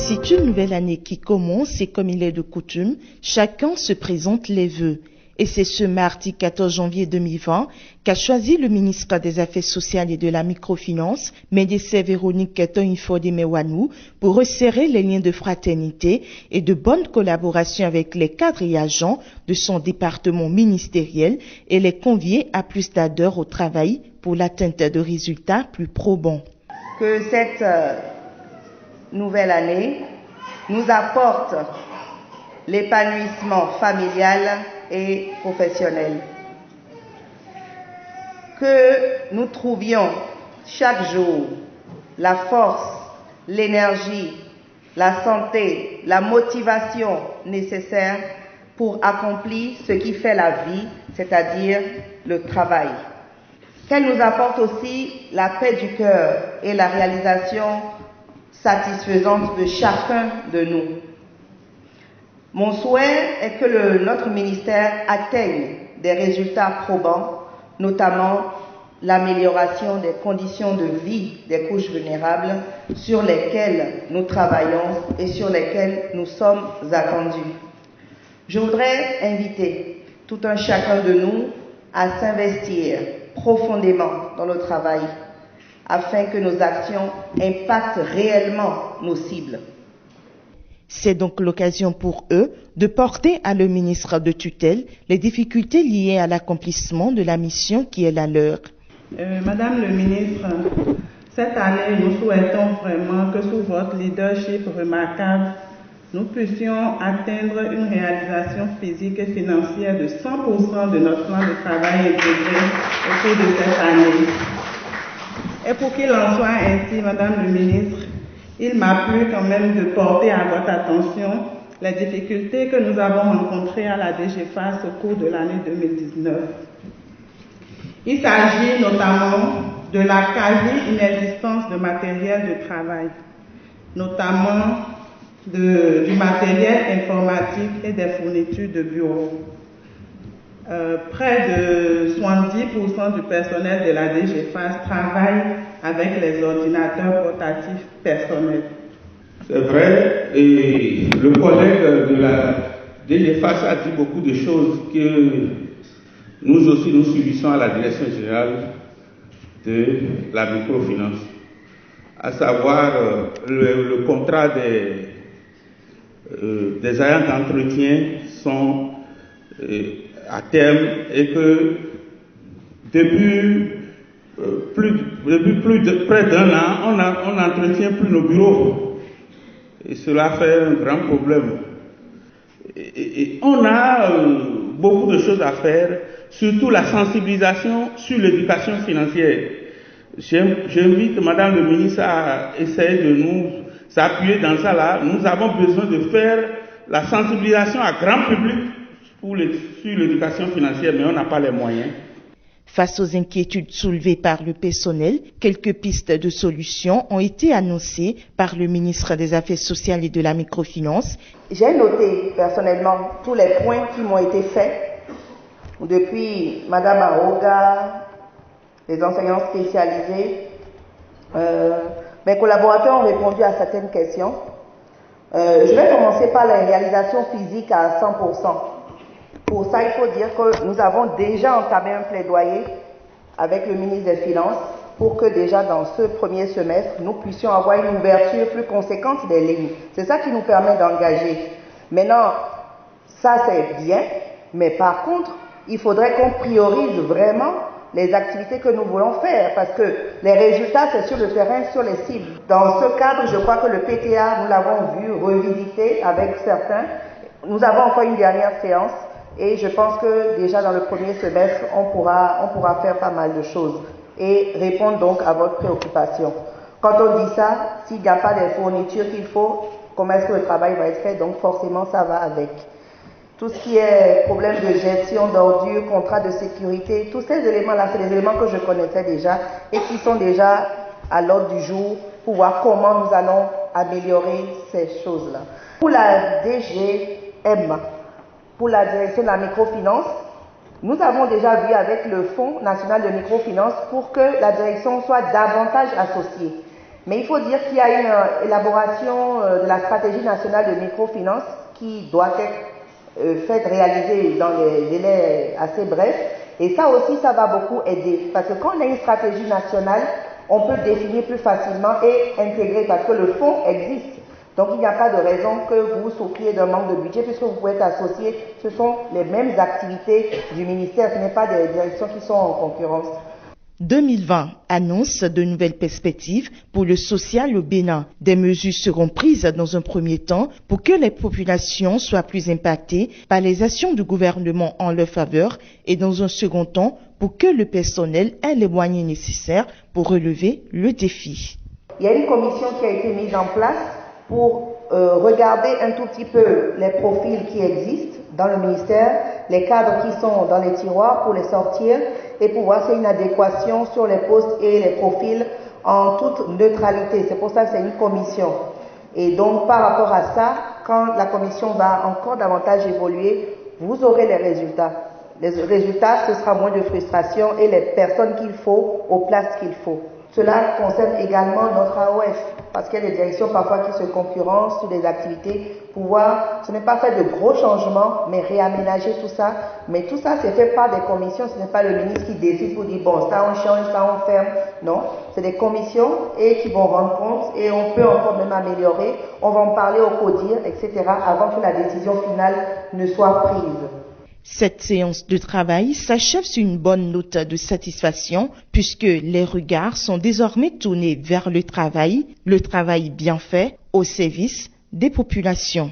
C'est une nouvelle année qui commence et comme il est de coutume, chacun se présente les vœux. Et c'est ce mardi 14 janvier 2020 qu'a choisi le ministre des Affaires sociales et de la microfinance, Médecin Véronique Toinifo-Demewanou, pour resserrer les liens de fraternité et de bonne collaboration avec les cadres et agents de son département ministériel et les convier à plus d'ardeur au travail pour l'atteinte de résultats plus probants. Que cette nouvelle année nous apporte l'épanouissement familial et professionnel. Que nous trouvions chaque jour la force, l'énergie, la santé, la motivation nécessaires pour accomplir ce qui fait la vie, c'est-à-dire le travail. Qu'elle nous apporte aussi la paix du cœur et la réalisation satisfaisante de chacun de nous. Mon souhait est que notre ministère atteigne des résultats probants, notamment l'amélioration des conditions de vie des couches vulnérables sur lesquelles nous travaillons et sur lesquelles nous sommes attendus. Je voudrais inviter tout un chacun de nous à s'investir profondément dans le travail afin que nos actions impactent réellement nos cibles. C'est donc l'occasion pour eux de porter à le ministre de tutelle les difficultés liées à l'accomplissement de la mission qui est la leur. Madame le ministre, cette année, nous souhaitons vraiment que sous votre leadership remarquable, nous puissions atteindre une réalisation physique et financière de 100% de notre plan de travail intégré au cours de cette année. Et pour qu'il en soit ainsi, Madame le ministre, il m'a plu quand même de porter à votre attention les difficultés que nous avons rencontrées à la DGFAS au cours de l'année 2019. Il s'agit notamment de la quasi-inexistence de matériel de travail, notamment du matériel informatique et des fournitures de bureau. Près de 70% du personnel de la DGFAS travaille avec les ordinateurs portatifs personnels. C'est vrai, et le collègue de la DGFAS a dit beaucoup de choses que nous aussi nous subissons à la direction générale de la microfinance, à savoir le contrat des agents d'entretien sont à terme et que depuis près d'un an, on n'entretient plus nos bureaux. Et cela fait un grand problème. Et on a beaucoup de choses à faire, surtout la sensibilisation sur l'éducation financière. J'invite Madame le ministre à essayer de nous appuyer dans ça là. Nous avons besoin de faire la sensibilisation à grand public sur l'éducation financière, mais on n'a pas les moyens. Face aux inquiétudes soulevées par le personnel, quelques pistes de solutions ont été annoncées par le ministre des Affaires sociales et de la microfinance. J'ai noté personnellement tous les points qui m'ont été faits depuis Madame Aoga, les enseignants spécialisés. Mes collaborateurs ont répondu à certaines questions. Je vais commencer par la réalisation physique à 100%. Pour ça, il faut dire que nous avons déjà entamé un plaidoyer avec le ministre des Finances pour que déjà dans ce premier semestre, nous puissions avoir une ouverture plus conséquente des lignes. C'est ça qui nous permet d'engager. Maintenant, ça c'est bien, mais par contre, il faudrait qu'on priorise vraiment les activités que nous voulons faire parce que les résultats, c'est sur le terrain, sur les cibles. Dans ce cadre, je crois que le PTA, nous l'avons vu revisiter avec certains. Nous avons encore une dernière séance. Et je pense que déjà dans le premier semestre, on pourra faire pas mal de choses et répondre donc à votre préoccupation. Quand on dit ça, s'il n'y a pas les fournitures qu'il faut, comment est-ce que le travail va être fait? Donc forcément, ça va avec. Tout ce qui est problème de gestion d'ordures, contrat de sécurité, tous ces éléments-là, c'est des éléments que je connaissais déjà et qui sont déjà à l'ordre du jour pour voir comment nous allons améliorer ces choses-là. Pour la DGM, pour la direction de la microfinance, nous avons déjà vu avec le Fonds national de microfinance pour que la direction soit davantage associée. Mais il faut dire qu'il y a une élaboration de la stratégie nationale de microfinance qui doit être faite, réalisée dans les délais assez brefs. Et ça aussi, ça va beaucoup aider. Parce que quand on a une stratégie nationale, on peut définir plus facilement et intégrer parce que le fonds existe. Donc il n'y a pas de raison que vous souffriez d'un manque de budget puisque vous pouvez être associé. Ce sont les mêmes activités du ministère, ce n'est pas des directions qui sont en concurrence. 2020 annonce de nouvelles perspectives pour le social au Bénin. Des mesures seront prises dans un premier temps pour que les populations soient plus impactées par les actions du gouvernement en leur faveur et dans un second temps pour que le personnel ait les moyens nécessaires pour relever le défi. Il y a une commission qui a été mise en place pour regarder un tout petit peu les profils qui existent dans le ministère, les cadres qui sont dans les tiroirs pour les sortir et pour voir s'il y a une adéquation sur les postes et les profils en toute neutralité. C'est pour ça que c'est une commission. Et donc par rapport à ça, quand la commission va encore davantage évoluer, vous aurez les résultats. Les résultats, ce sera moins de frustration et les personnes qu'il faut aux places qu'il faut. Cela concerne également notre AOF, parce qu'il y a des directions parfois qui se concurrencent sur des activités pour voir, ce n'est pas faire de gros changements, mais réaménager tout ça. Mais tout ça, c'est fait par des commissions, ce n'est pas le ministre qui décide pour dire, bon, ça on change, ça on ferme. Non, c'est des commissions et qui vont rendre compte et on peut encore même améliorer. On va en parler au CODIR, etc., avant que la décision finale ne soit prise. Cette séance de travail s'achève sur une bonne note de satisfaction puisque les regards sont désormais tournés vers le travail bien fait au service des populations.